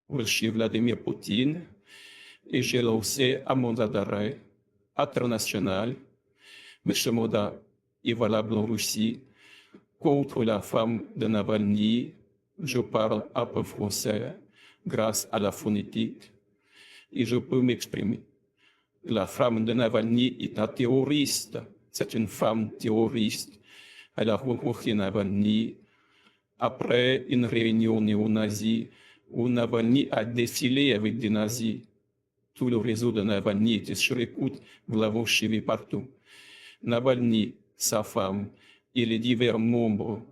Russe Vladimir Poutine et j'ai lancé un mandat d'arrêt international, mais ce mandat est valable en Russie contre la femme de Navalny. Je parle un peu français grâce à la phonétique et je peux m'exprimer. La femme de Navalny est un terroriste. C'est une femme terroriste. Elle a rencontré Navalny après une réunion néo-nazie où Navalny a défilé avec des nazis. Tout le réseau de Navalny était sur écoute. Nous l'avons suivi partout. Navalny, sa femme et les divers membres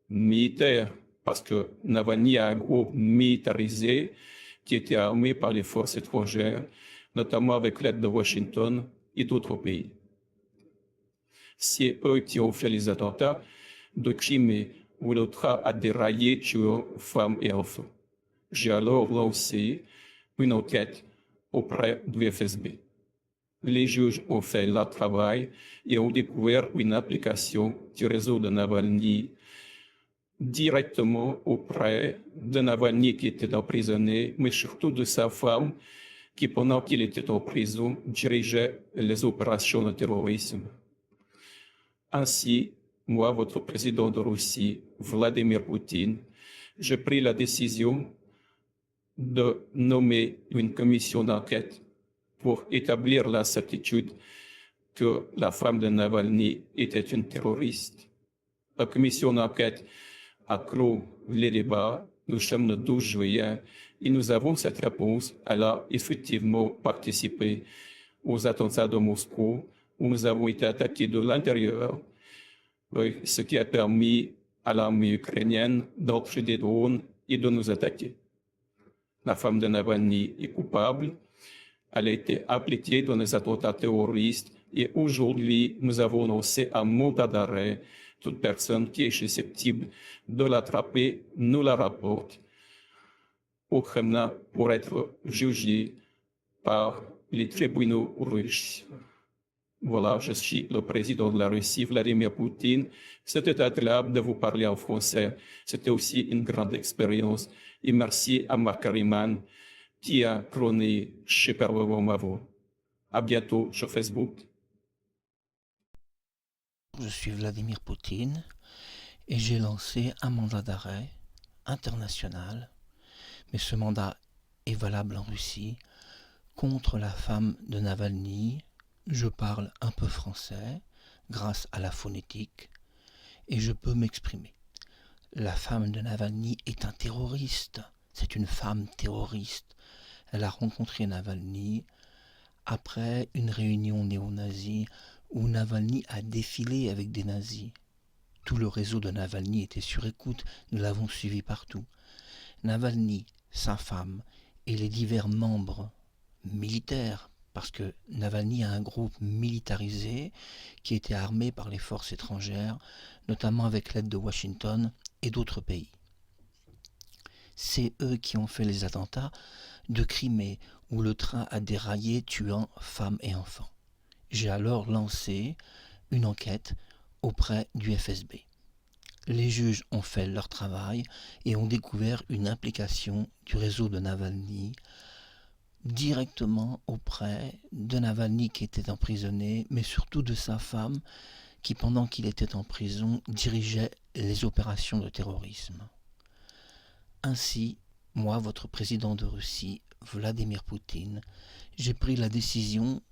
militaires, parce que Navalny a un groupe militarisé qui était armé par les forces étrangères, notamment avec l'aide de Washington et d'autres pays. C'est eux qui ont fait les attentats de Crimée, où le train a déraillé, tuant femmes et enfants. J'ai alors lancé une enquête auprès du FSB. Les juges ont fait leur travail et ont découvert une application du réseau de Navalny directement auprès de Navalny qui était emprisonné, mais surtout de sa femme qui, pendant qu'il était en prison, dirigeait les opérations de terrorisme. Ainsi, moi, votre président de Russie, Vladimir Poutine, j'ai pris la décision de nommer une commission d'enquête pour établir la certitude que la femme de Navalny était une terroriste. La commission d'enquête a clos les débats. Nous sommes le 12 juillet et nous avons cette réponse. Elle a effectivement participé aux attentats de Moscou où nous avons été attaqués de l'intérieur, ce qui a permis à l'armée ukrainienne d'entrer des drones et de nous attaquer. La femme de Navalny est coupable. Elle a été appliquée dans les attentats terroristes et aujourd'hui, nous avons lancé un mandat d'arrêt. Toute personne qui est susceptible de l'attraper nous la rapporte au Kremlin pour être jugée par les tribunaux russes. Voilà, je suis le président de la Russie, Vladimir Poutine. C'était agréable de vous parler en français. C'était aussi une grande expérience. Et merci à Marc Harriman qui a prôné superbement ma voix. À bientôt sur Facebook. Je suis Vladimir Poutine et j'ai lancé un mandat d'arrêt international, mais ce mandat est valable en Russie, contre la femme de Navalny. Je parle un peu français grâce à la phonétique et je peux m'exprimer. La femme de Navalny est un terroriste, c'est une femme terroriste. Elle a rencontré Navalny après une réunion néo-nazie où Navalny a défilé avec des nazis. Tout le réseau de Navalny était sur écoute, nous l'avons suivi partout. Navalny, sa femme et les divers membres militaires, parce que Navalny a un groupe militarisé qui était armé par les forces étrangères, notamment avec l'aide de Washington et d'autres pays. C'est eux qui ont fait les attentats de Crimée, où le train a déraillé, tuant femmes et enfants. J'ai alors lancé une enquête auprès du FSB. Les juges ont fait leur travail et ont découvert une implication du réseau de Navalny directement auprès de Navalny qui était emprisonné, mais surtout de sa femme qui, pendant qu'il était en prison, dirigeait les opérations de terrorisme. Ainsi, moi, votre président de Russie, Vladimir Poutine, j'ai pris la décision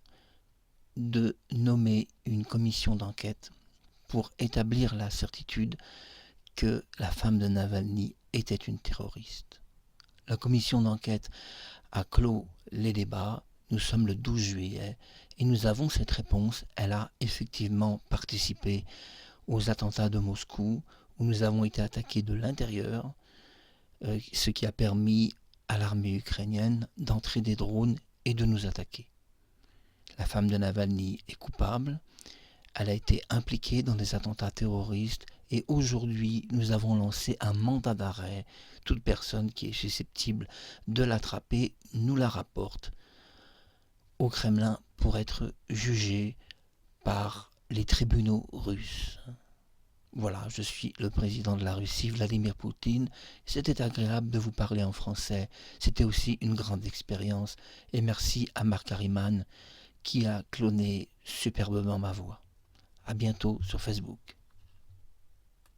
de nommer une commission d'enquête pour établir la certitude que la femme de Navalny était une terroriste. La commission d'enquête a clos les débats. Nous sommes le 12 juillet et nous avons cette réponse. Elle a effectivement participé aux attentats de Moscou où nous avons été attaqués de l'intérieur, ce qui a permis à l'armée ukrainienne d'entrer des drones et de nous attaquer. La femme de Navalny est coupable. Elle a été impliquée dans des attentats terroristes et aujourd'hui, nous avons lancé un mandat d'arrêt. Toute personne qui est susceptible de l'attraper nous la rapporte au Kremlin pour être jugée par les tribunaux russes. Voilà, je suis le président de la Russie, Vladimir Poutine. C'était agréable de vous parler en français. C'était aussi une grande expérience. Et merci à Marc Harriman qui a cloné superbement ma voix. À bientôt sur Facebook.